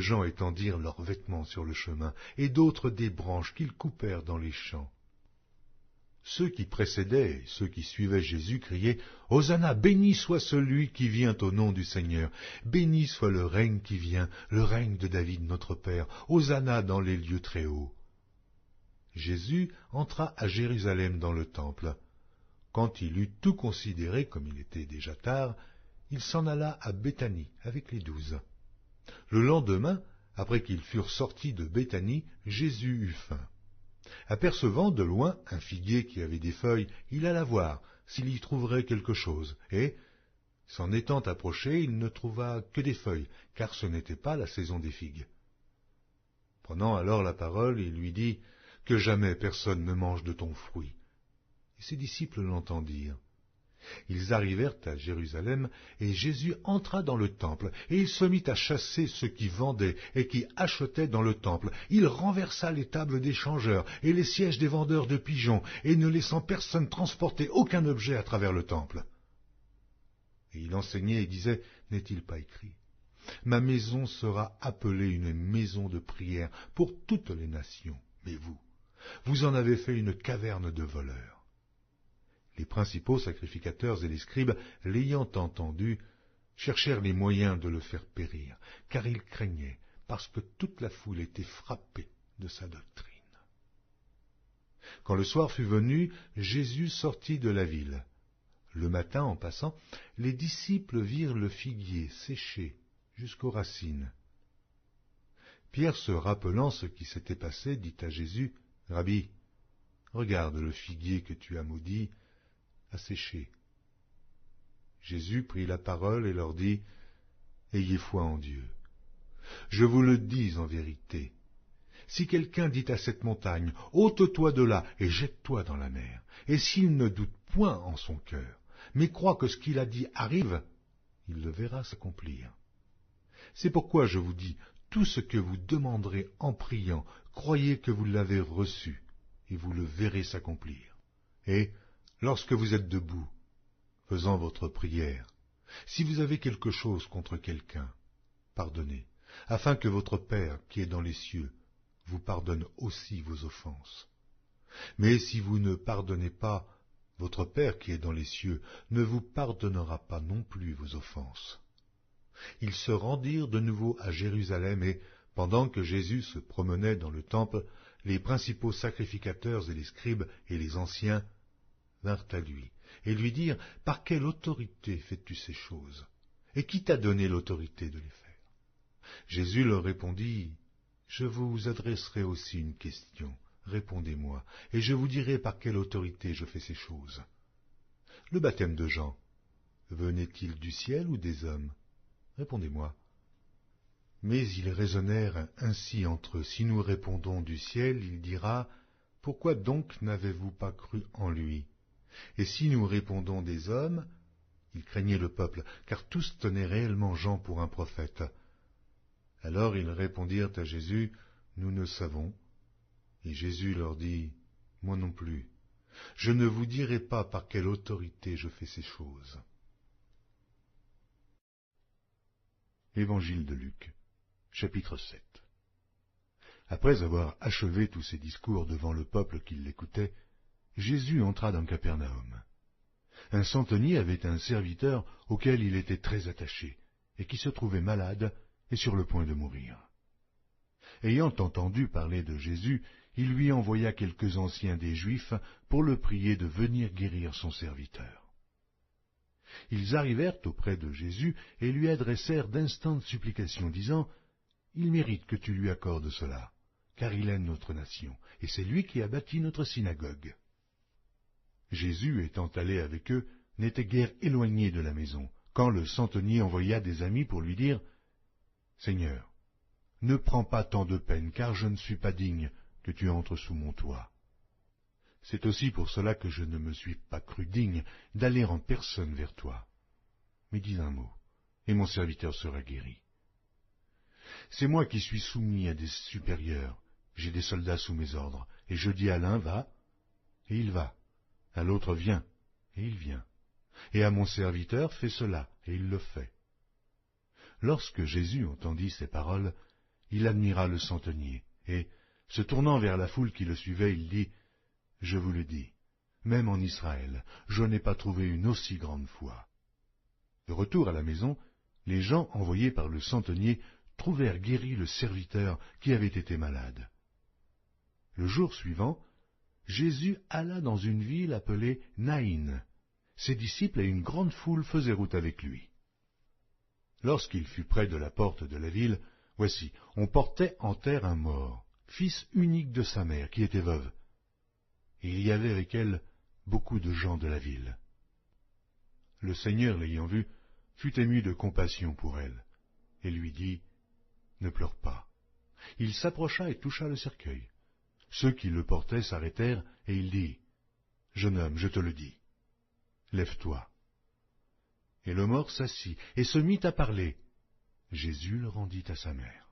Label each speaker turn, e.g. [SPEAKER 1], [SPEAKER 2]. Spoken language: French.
[SPEAKER 1] gens étendirent leurs vêtements sur le chemin, et d'autres des branches qu'ils coupèrent dans les champs. Ceux qui précédaient et ceux qui suivaient Jésus criaient « Hosanna, béni soit celui qui vient au nom du Seigneur, béni soit le règne qui vient, le règne de David notre Père, Hosanna dans les lieux très hauts. » Jésus entra à Jérusalem dans le temple. Quand il eut tout considéré, comme il était déjà tard, il s'en alla à Béthanie avec les 12. Le lendemain, après qu'ils furent sortis de Béthanie, Jésus eut faim. Apercevant de loin un figuier qui avait des feuilles, il alla voir s'il y trouverait quelque chose, et, s'en étant approché, il ne trouva que des feuilles, car ce n'était pas la saison des figues. Prenant alors la parole, il lui dit « Que jamais personne ne mange de ton fruit. » Et ses disciples l'entendirent. Ils arrivèrent à Jérusalem, et Jésus entra dans le temple, et il se mit à chasser ceux qui vendaient et qui achetaient dans le temple. Il renversa les tables des changeurs et les sièges des vendeurs de pigeons, et ne laissant personne transporter aucun objet à travers le temple. Et il enseignait et disait, n'est-il pas écrit ? Ma maison sera appelée une maison de prière pour toutes les nations, mais vous en avez fait une caverne de voleurs. Les principaux sacrificateurs et les scribes, l'ayant entendu, cherchèrent les moyens de le faire périr, car ils craignaient, parce que toute la foule était frappée de sa doctrine. Quand le soir fut venu, Jésus sortit de la ville. Le matin, en passant, les disciples virent le figuier séché jusqu'aux racines. Pierre, se rappelant ce qui s'était passé, dit à Jésus, « Rabbi, regarde le figuier que tu as maudit, à sécher. » Jésus prit la parole et leur dit, « Ayez foi en Dieu. Je vous le dis en vérité, si quelqu'un dit à cette montagne, « Ôte-toi de là et jette-toi dans la mer », et s'il ne doute point en son cœur, mais croit que ce qu'il a dit arrive, il le verra s'accomplir. C'est pourquoi je vous dis, tout ce que vous demanderez en priant, croyez que vous l'avez reçu, et vous le verrez s'accomplir. Et, lorsque vous êtes debout, faisant votre prière, si vous avez quelque chose contre quelqu'un, pardonnez, afin que votre Père qui est dans les cieux vous pardonne aussi vos offenses. Mais si vous ne pardonnez pas, votre Père qui est dans les cieux ne vous pardonnera pas non plus vos offenses. » Ils se rendirent de nouveau à Jérusalem et, pendant que Jésus se promenait dans le temple, les principaux sacrificateurs et les scribes et les anciens vinrent à lui, et lui dirent, « Par quelle autorité fais-tu ces choses? Et qui t'a donné l'autorité de les faire ?» Jésus leur répondit, « Je vous adresserai aussi une question, répondez-moi, et je vous dirai par quelle autorité je fais ces choses. Le baptême de Jean, venait-il du ciel ou des hommes? Répondez-moi. » Mais ils raisonnèrent ainsi entre eux, « Si nous répondons du ciel, il dira, pourquoi donc n'avez-vous pas cru en lui? Et si nous répondons des hommes, ils craignaient le peuple, car tous tenaient réellement Jean pour un prophète. Alors ils répondirent à Jésus, « Nous ne savons. » Et Jésus leur dit, « Moi non plus. Je ne vous dirai pas par quelle autorité je fais ces choses. » Évangile de Luc, chapitre 7. Après avoir achevé tous ses discours devant le peuple qui l'écoutait, Jésus entra dans Capernaum. Un centenier avait un serviteur auquel il était très attaché, et qui se trouvait malade et sur le point de mourir. Ayant entendu parler de Jésus, il lui envoya quelques anciens des Juifs pour le prier de venir guérir son serviteur. Ils arrivèrent auprès de Jésus et lui adressèrent d'instantes supplications, disant, « Il mérite que tu lui accordes cela, car il aime notre nation, et c'est lui qui a bâti notre synagogue. » Jésus, étant allé avec eux, n'était guère éloigné de la maison, quand le centenier envoya des amis pour lui dire, « Seigneur, ne prends pas tant de peine, car je ne suis pas digne que tu entres sous mon toit. C'est aussi pour cela que je ne me suis pas cru digne d'aller en personne vers toi. Mais dis un mot, et mon serviteur sera guéri. C'est moi qui suis soumis à des supérieurs, j'ai des soldats sous mes ordres, et je dis à l'un, va, et il va, à l'autre, viens, et il vient, et à mon serviteur, fais cela, et il le fait. » Lorsque Jésus entendit ces paroles, il admira le centenier, et, se tournant vers la foule qui le suivait, il dit, « Je vous le dis, même en Israël, je n'ai pas trouvé une aussi grande foi. » De retour à la maison, les gens envoyés par le centenier trouvèrent guéri le serviteur qui avait été malade. Le jour suivant, Jésus alla dans une ville appelée Naïn. Ses disciples et une grande foule faisaient route avec lui. Lorsqu'il fut près de la porte de la ville, voici, on portait en terre un mort, fils unique de sa mère, qui était veuve. Et il y avait avec elle beaucoup de gens de la ville. Le Seigneur, l'ayant vue, fut ému de compassion pour elle, et lui dit, « Ne pleure pas. » Il s'approcha et toucha le cercueil. Ceux qui le portaient s'arrêtèrent, et il dit, « Jeune homme, je te le dis, lève-toi. » Et le mort s'assit et se mit à parler. Jésus le rendit à sa mère.